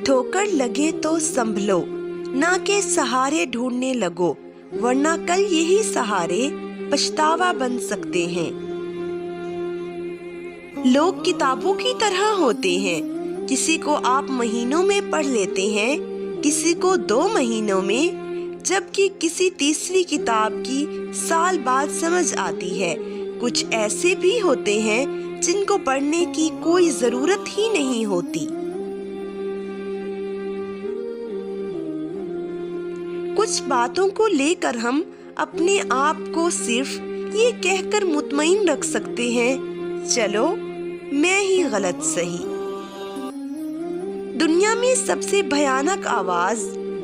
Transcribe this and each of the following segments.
ठोकर लगे तो संभलो, ना के सहारे ढूंढने लगो, वरना कल यही सहारे पछतावा बन सकते हैं। लोग किताबों की तरह होते हैं, किसी को आप महीनों में पढ़ लेते हैं, किसी को 2 महीनों में, जबकि किसी तीसरी किताब की साल बाद समझ आती है। कुछ ऐसे भी होते हैं जिनको पढ़ने की कोई जरूरत ही नहीं होती। कुछ बातों को लेकर हम अपने आप को सिर्फ ये कहकर मुतमईन रख सकते हैं, चलो मैं ही गलत सही। दुनिया में सबसे भयानक आवाज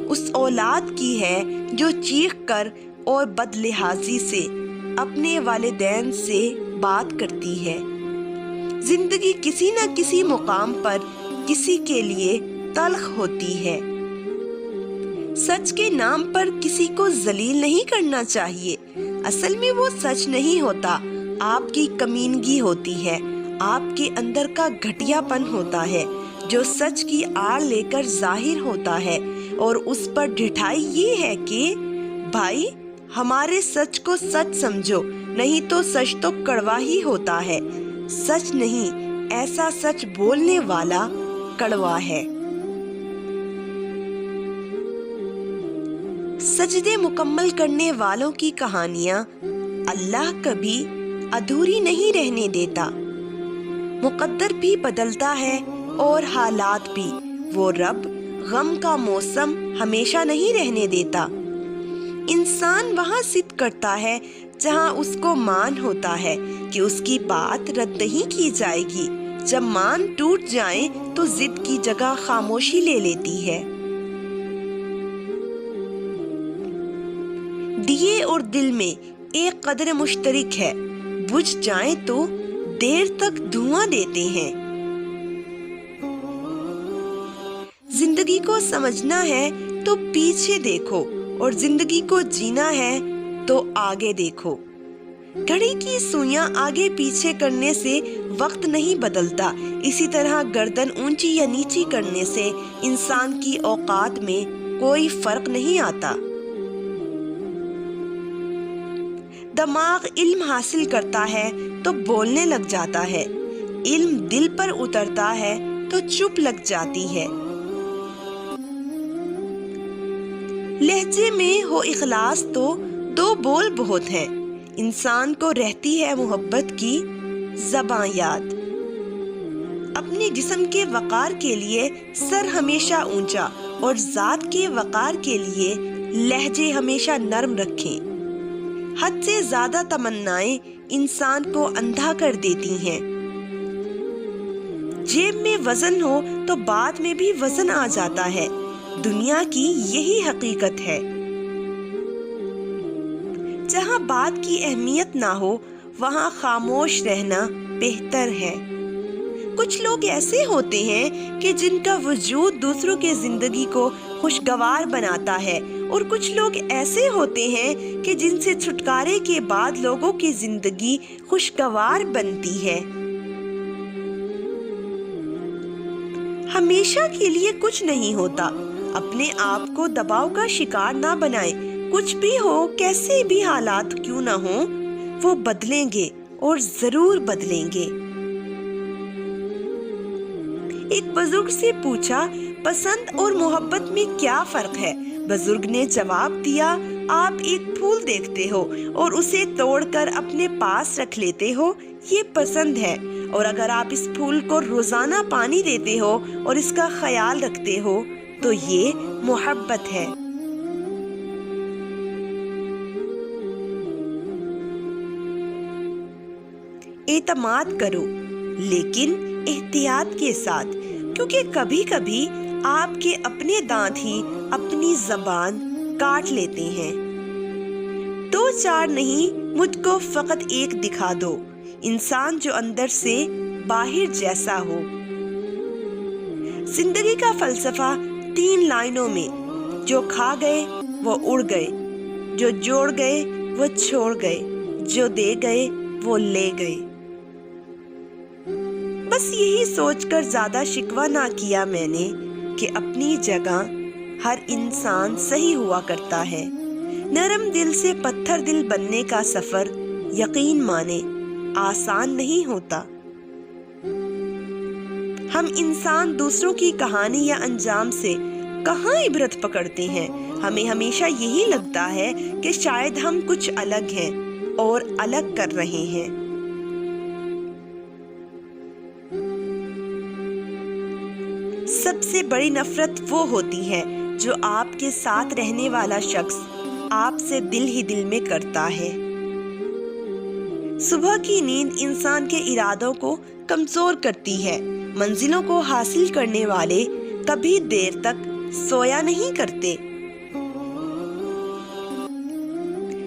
उस औलाद की है जो चीख कर और बदलिहाजी से अपने वालिदैन से बात करती है। जिंदगी किसी न किसी मुकाम पर किसी के लिए तल्ख होती है। सच के नाम पर किसी को जलील नहीं करना चाहिए। असल में वो सच नहीं होता, आपकी कमीनगी होती है, आपके अंदर का घटियापन होता है जो सच की आड़ लेकर जाहिर होता है। और उस पर ढिठाई ये है कि भाई हमारे सच को सच समझो, नहीं तो सच तो कड़वा ही होता है। सच नहीं, ऐसा सच बोलने वाला कड़वा है। सजदे मुकम्मल करने वालों की कहानियां अल्लाह कभी अधूरी नहीं रहने देता। मुकद्दर भी बदलता है और हालात भी। वो रब गम का मौसम हमेशा नहीं रहने देता। इंसान वहाँ सिद्ध करता है जहाँ उसको मान होता है कि उसकी बात रद्द नहीं की जाएगी। जब मान टूट जाए तो जिद की जगह खामोशी ले लेती है। दिए और दिल में एक कदर मुश्तरक है, बुझ जाए तो देर तक धुआं देते हैं। जिंदगी को समझना है तो पीछे देखो, और जिंदगी को जीना है तो आगे देखो। घड़ी की सुइयां आगे पीछे करने से वक्त नहीं बदलता। इसी तरह गर्दन ऊंची या नीची करने से इंसान की औकात में कोई फर्क नहीं आता। दिमाग इल्म हासिल करता है तो बोलने लग जाता है, इल्म दिल पर उतरता है तो चुप लग जाती है। लहजे में हो इखलास तो 2 बोल बहुत हैं। इंसान को रहती है मोहब्बत की ज़बां याद। अपने जिस्म के वक़ार के लिए सर हमेशा ऊंचा और ज़ात के वक़ार के लिए लहजे हमेशा नरम रखें। हद से ज्यादा तमन्नाएं इंसान को अंधा कर देती हैं। जेब में वजन हो तो बाद में भी वजन आ जाता है। दुनिया की यही हकीकत है। जहां बात की अहमियत ना हो वहां खामोश रहना बेहतर है। कुछ लोग ऐसे होते हैं कि जिनका वजूद दूसरों के जिंदगी को खुशगवार बनाता है, और कुछ लोग ऐसे होते हैं कि जिनसे छुटकारे के बाद लोगों की जिंदगी खुशगवार बनती है। हमेशा के लिए कुछ नहीं होता। अपने आप को दबाव का शिकार ना बनाएं। कुछ भी हो, कैसे भी हालात क्यों ना हो, वो बदलेंगे और जरूर बदलेंगे। एक बुजुर्ग से पूछा, पसंद और मोहब्बत में क्या फर्क है? बुजुर्ग ने जवाब दिया, आप एक फूल देखते हो और उसे तोड़कर अपने पास रख लेते हो, ये पसंद है। और अगर आप इस फूल को रोजाना पानी देते हो और इसका ख्याल रखते हो तो ये मोहब्बत है। एतमाद करो, लेकिन एहतियात के साथ, क्योंकि कभी कभी आपके अपने दांत ही अपनी जबान काट लेते हैं। 2-4 नहीं, मुझको फकत एक दिखा दो, इंसान जो अंदर से बाहर जैसा हो। जिंदगी का फलसफा 3 लाइनों में, जो खा गए वो उड़ गए, जो जोड़ गए वो छोड़ गए, जो दे गए वो ले गए। بس یہی سوچ کر زیادہ شکوہ نہ کیا میں نے کہ اپنی جگہ ہر انسان صحیح ہوا کرتا ہے۔ نرم دل سے پتھر دل بننے کا سفر یقین مانے آسان نہیں ہوتا۔ ہم انسان دوسروں کی کہانی یا انجام سے کہاں عبرت پکڑتے ہیں؟ ہمیں ہمیشہ یہی لگتا ہے کہ شاید ہم کچھ الگ ہیں اور الگ کر رہے ہیں۔ سب سے بڑی نفرت وہ ہوتی ہے جو آپ کے ساتھ رہنے والا شخص آپ سے دل ہی دل میں کرتا ہے۔ صبح کی نیند انسان کے ارادوں کو کمزور کرتی ہے۔ منزلوں کو حاصل کرنے والے کبھی دیر تک سویا نہیں کرتے۔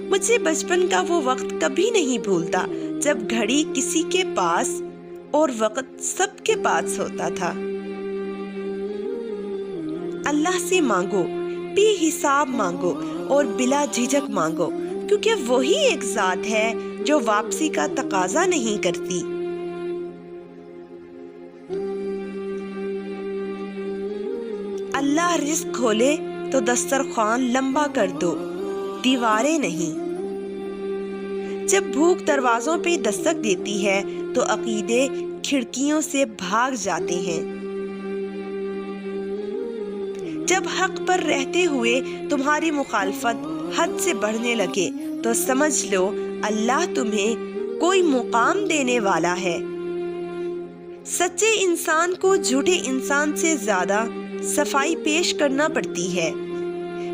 مجھے بچپن کا وہ وقت کبھی نہیں بھولتا جب گھڑی کسی کے پاس اور وقت سب کے پاس ہوتا تھا۔ اللہ سے مانگو، بے حساب مانگو اور بلا جھجک مانگو، کیونکہ وہی ایک ذات ہے جو واپسی کا تقاضا نہیں کرتی۔ اللہ رزق کھولے تو دسترخوان لمبا کر دو، دیواریں نہیں۔ جب بھوک دروازوں پہ دستک دیتی ہے تو عقیدے کھڑکیوں سے بھاگ جاتے ہیں۔ جب حق پر رہتے ہوئے تمہاری مخالفت حد سے بڑھنے لگے تو سمجھ لو اللہ تمہیں کوئی مقام دینے والا ہے۔ سچے انسان کو جھوٹے انسان سے زیادہ صفائی پیش کرنا پڑتی ہے۔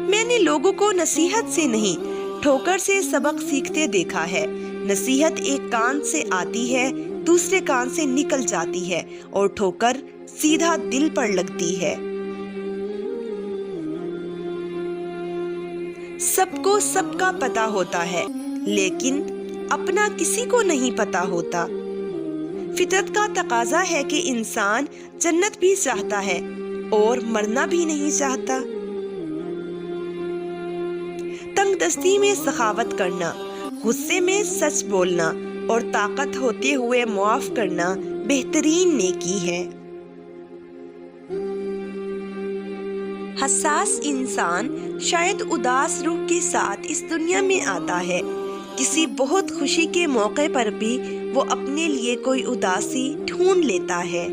میں نے لوگوں کو نصیحت سے نہیں ٹھوکر سے سبق سیکھتے دیکھا ہے۔ نصیحت ایک کان سے آتی ہے، دوسرے کان سے نکل جاتی ہے اور ٹھوکر سیدھا دل پر لگتی ہے۔ سب کو سب کا پتہ ہوتا ہے، لیکن اپنا کسی کو نہیں پتہ ہوتا۔ فطرت کا تقاضا ہے کہ انسان جنت بھی چاہتا ہے اور مرنا بھی نہیں چاہتا۔ تنگ دستی میں سخاوت کرنا، غصے میں سچ بولنا اور طاقت ہوتے ہوئے معاف کرنا بہترین نیکی ہے۔ حساس انسان شاید اداس روح کے ساتھ اس دنیا میں آتا ہے۔ کسی بہت خوشی کے موقع پر بھی وہ اپنے لیے کوئی اداسی ڈھونڈ لیتا ہے۔